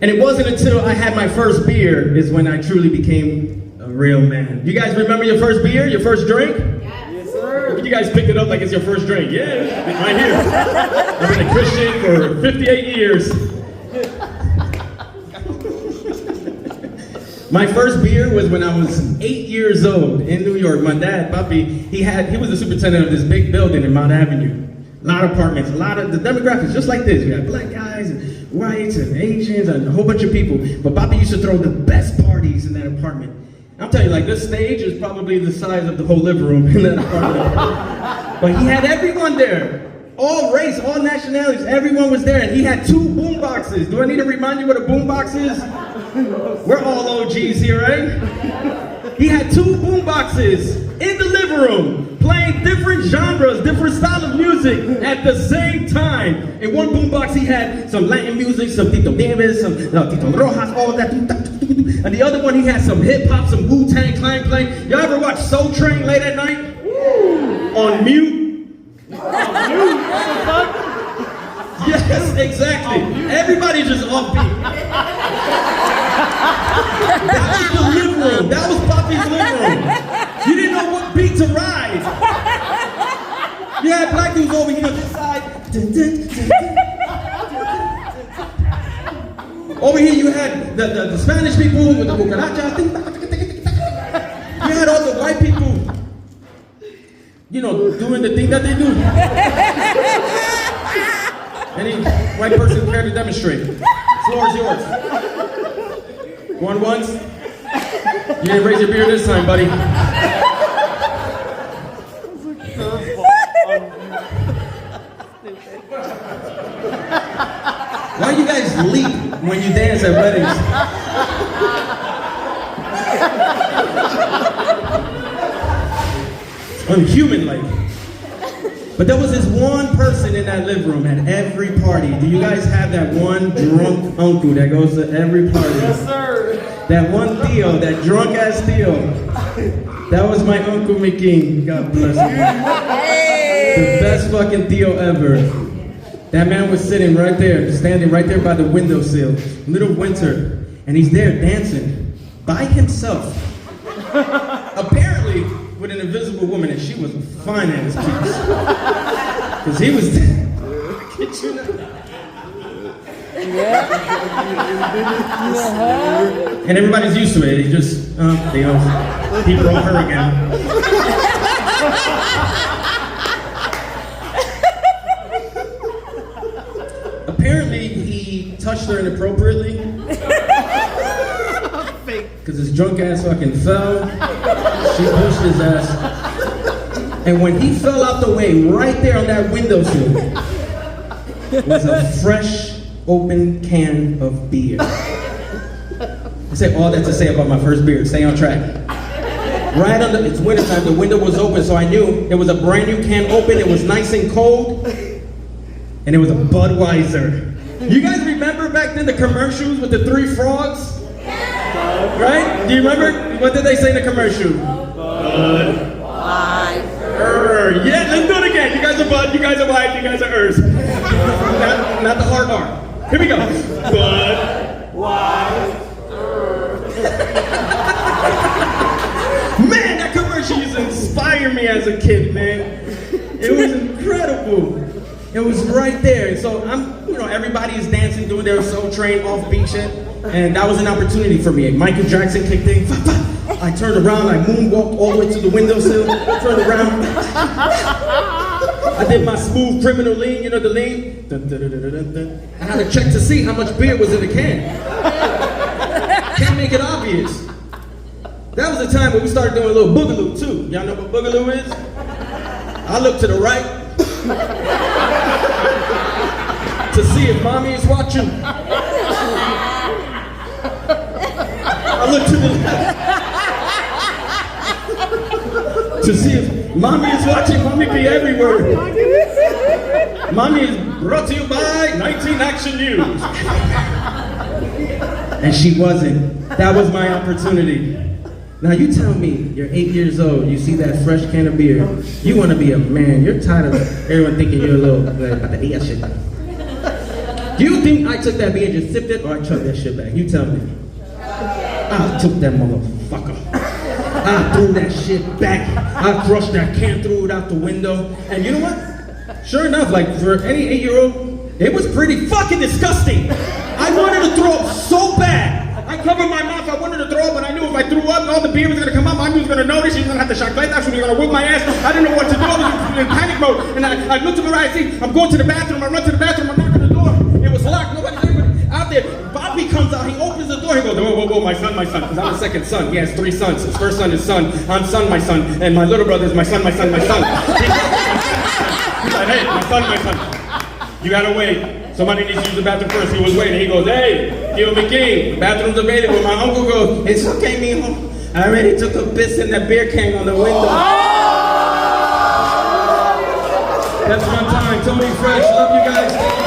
And it wasn't until I had my first beer is when I truly became a real man. You guys remember your first beer, your first drink? Yes, sir. You guys picked it up like it's your first drink. Yeah, right here. I've been a Christian for 58 years. My first beer was when I was 8 years old in New York. My dad, Papi, he was the superintendent of this big building in Mount Avenue. A lot of apartments, a lot of the demographics just like this. We had black guys, and whites, and Asians, and a whole bunch of people. But Papi used to throw the best parties in that apartment. I'm telling you, like, this stage is probably the size of the whole living room in that apartment. But he had everyone there. All race, all nationalities, everyone was there. And he had 2 boom boxes. Do I need to remind you what a boom box is? We're all OGs here, right? He had 2 boom boxes in the living room, playing different genres, different style of music at the same time. In one boombox he had some Latin music, some Tito Neves, some Tito Rojas, all of that. And the other one he had some hip hop, some Wu-Tang Clan playing. Y'all ever watch Soul Train late at night? On mute? Yes, exactly. Everybody just offbeat. That was the living room. That was Papi's living room. You didn't know what beat to ride. You had black dudes over here on this side. Over here you had the Spanish people with the cucaracha. You had all the white people, you know, doing the thing that they do. Any white person care to demonstrate? The floor is yours. Going once? You didn't raise your beer this time, buddy. Why do you guys leap when you dance at weddings? It's unhuman-like. But there was this one person in that living room at every party. Do you guys have that one drunk uncle that goes to every party? Yes, sir. That one Theo, that drunk-ass Theo. That was my Uncle McKean. God bless him. The best fucking Theo ever. That man was sitting right there, standing right there by the windowsill, middle of winter, and he's there dancing by himself. Apparently, with an invisible woman, and she was fine as cheeks. Because he was there. And everybody's used to it. He just, he brought her again. Apparently, he touched her inappropriately. Because his drunk ass fucking fell. She pushed his ass. And when he fell out the way, right there on that windowsill, was a fresh, open can of beer. I say all that to say about my first beer. Stay on track. Right under, it's wintertime, the window was open, so I knew it was a brand new can open. It was nice and cold. And it was a Budweiser. You guys remember back then the commercials with the 3 frogs? Right? Do you remember? What did they say in the commercial? Budweiser. Yeah, let's do it again. You guys are Bud, you guys are White, you guys are Ers. Not the hard R. Here we go. Budweiser. Man, that commercial used to inspire me as a kid, man. It was incredible. It was right there. And so everybody is dancing, doing their Soul Train offbeat shit. And that was an opportunity for me. Michael Jackson kicked in. I turned around, I moonwalked all the way to the windowsill, turned around. I did my smooth criminal lean, you know the lean? I had to check to see how much beer was in the can. Can't make it obvious. That was the time when we started doing a little boogaloo too. Y'all know what boogaloo is? I look to the right to see if mommy is watching. I look to the left to see if mommy is watching. Mommy be everywhere. Mommy is brought to you by 19 Action News. And she wasn't. That was my opportunity. Now you tell me, you're 8 years old, you see that fresh can of beer, you want to be a man, you're tired of everyone thinking you're a little, patadilla shit. Do you think I took that beer and just sipped it, or I chugged that shit back? You tell me. I took that motherfucker. I threw that shit back. I crushed that can, threw it out the window. And you know what? Sure enough, like for any 8-year-old, it was pretty fucking disgusting. I wanted to throw up so bad. I covered my mouth, I wanted to throw up, but I knew if I threw up, all the beer was gonna come out, my mom was gonna notice, she was gonna have the chocolate, she was gonna whip my ass. I didn't know what to do, I was in panic mode. And I looked to the right, see, I'm going to the bathroom, I run to the bathroom, I knock on the door. It was locked, nobody's out there. Bobby comes out, he opens the door, he goes, whoa, my son, because I'm the second son. He has 3 sons. His first son is son, I'm son, my son, and my little brother is my son. He's like, hey, my son, you gotta wait. Somebody needs to use the bathroom first. He was waiting. He goes, hey, Gil McKee, bathroom's available. My uncle goes, it's okay, mijo. I already took a piss in that beer can on the window. That's my time. Tony Fresh, love you guys.